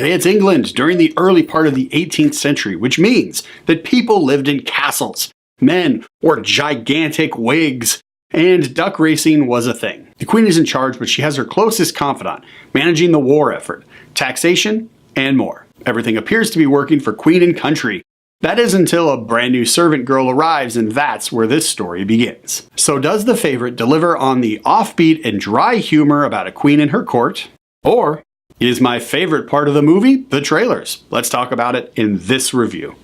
It's England during the early part of the 18th century, which means that people lived in castles. Men wore gigantic wigs, and duck racing was a thing. The queen is in charge, but she has her closest confidant, managing the war effort, taxation, and more. Everything appears to be working for queen and country. That is until a brand new servant girl arrives, and that's where this story begins. So does the favorite deliver on the offbeat and dry humor about a queen and her court? Or is my favorite part of the movie the trailers? Let's talk about it in this review.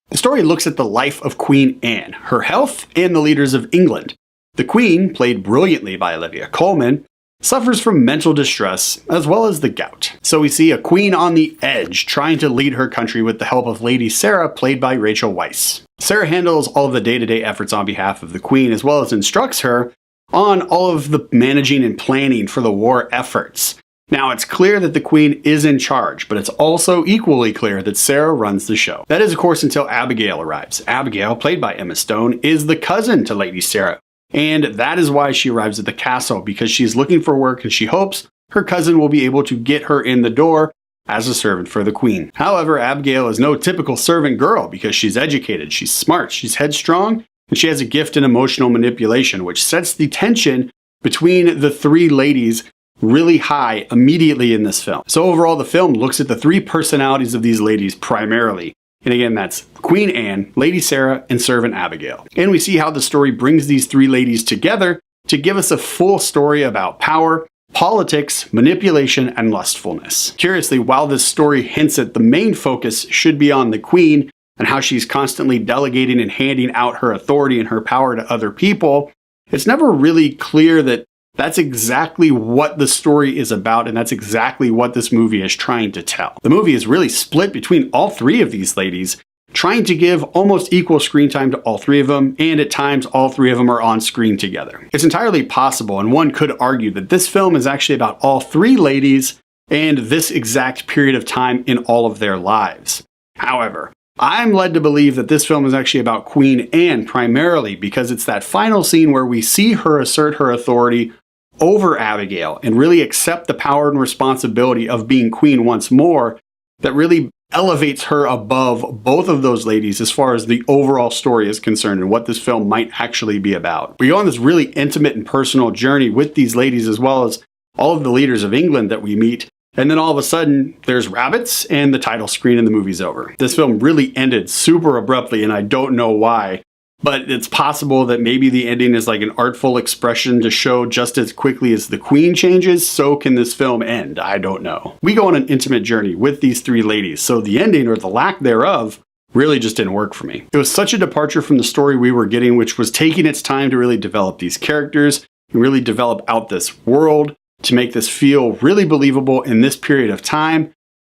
The story looks at the life of Queen Anne, her health, and the leaders of England. The Queen, played brilliantly by Olivia Colman, suffers from mental distress as well as the gout. So we see a queen on the edge trying to lead her country with the help of Lady Sarah, played by Rachel Weisz. Sarah handles all of the day-to-day efforts on behalf of the queen, as well as instructs her on all of the managing and planning for the war efforts. Now, it's clear that the queen is in charge, but it's also equally clear that Sarah runs the show. That is, of course, until Abigail arrives. Abigail, played by Emma Stone, is the cousin to Lady Sarah. And that is why she arrives at the castle, because she's looking for work and she hopes her cousin will be able to get her in the door as a servant for the queen. However, Abigail is no typical servant girl because she's educated, she's smart, she's headstrong, and she has a gift in emotional manipulation, which sets the tension between the three ladies really high immediately in this film. So overall, the film looks at the three personalities of these ladies primarily. And again, that's Queen Anne, Lady Sarah, and Servant Abigail. And we see how the story brings these three ladies together to give us a full story about power, politics, manipulation, and lustfulness. Curiously, while this story hints at the main focus should be on the queen and how she's constantly delegating and handing out her authority and her power to other people, it's never really clear that that's exactly what the story is about, and that's exactly what this movie is trying to tell. The movie is really split between all three of these ladies, trying to give almost equal screen time to all three of them, and at times all three of them are on screen together. It's entirely possible, and one could argue that this film is actually about all three ladies and this exact period of time in all of their lives. However, I'm led to believe that this film is actually about Queen Anne primarily because it's that final scene where we see her assert her authority over Abigail and really accept the power and responsibility of being queen once more that really elevates her above both of those ladies as far as the overall story is concerned and what this film might actually be about. We go on this really intimate and personal journey with these ladies as well as all of the leaders of England that we meet, and then all of a sudden there's rabbits and the title screen and the movie's over. This film really ended super abruptly and I don't know why. But it's possible that maybe the ending is like an artful expression to show just as quickly as the queen changes, so can this film end? I don't know. We go on an intimate journey with these three ladies, so the ending, or the lack thereof, really just didn't work for me. It was such a departure from the story we were getting, which was taking its time to really develop these characters and really develop out this world to make this feel really believable in this period of time,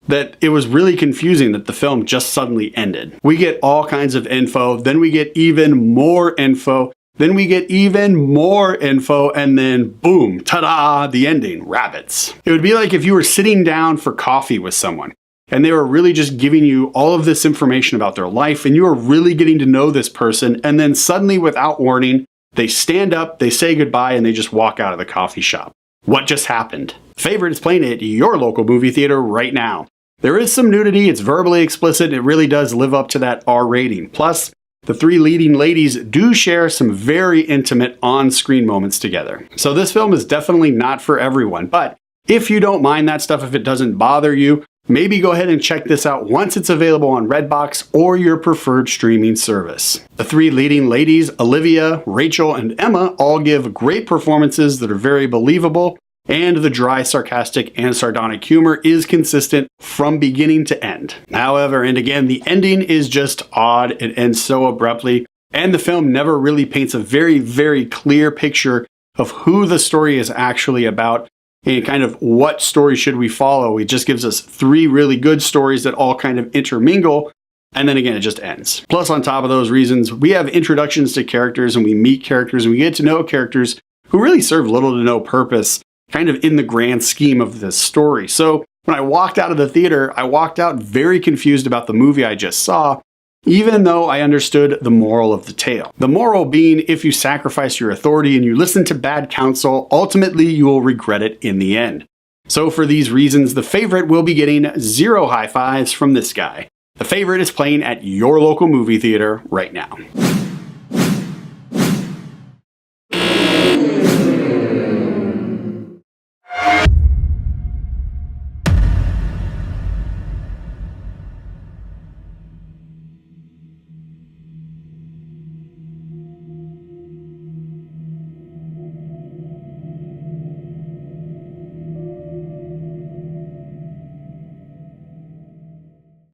that it was really confusing that the film just suddenly ended. We get all kinds of info, then we get even more info, then we get even more info, and then boom, ta-da, the ending, rabbits. It would be like if you were sitting down for coffee with someone and they were really just giving you all of this information about their life and you were really getting to know this person, and then suddenly without warning, they stand up, they say goodbye, and they just walk out of the coffee shop. What just happened? Favorite is playing at your local movie theater right now. There is some nudity, it's verbally explicit, and it really does live up to that R rating. Plus, the three leading ladies do share some very intimate on-screen moments together. So this film is definitely not for everyone, but if you don't mind that stuff, if it doesn't bother you, maybe go ahead and check this out once it's available on Redbox or your preferred streaming service. The three leading ladies, Olivia, Rachel, and Emma, all give great performances that are very believable, and the dry, sarcastic, and sardonic humor is consistent from beginning to end. However, and again, the ending is just odd. It ends so abruptly, and the film never really paints a very, very clear picture of who the story is actually about and kind of what story should we follow. It just gives us three really good stories that all kind of intermingle, and then again, it just ends. Plus, on top of those reasons, we have introductions to characters, and we meet characters, and we get to know characters who really serve little to no purpose kind of in the grand scheme of this story. So when I walked out of the theater, I walked out very confused about the movie I just saw, even though I understood the moral of the tale. The moral being, if you sacrifice your authority and you listen to bad counsel, ultimately you will regret it in the end. So for these reasons, the favorite will be getting 0 high fives from this guy. The favorite is playing at your local movie theater right now.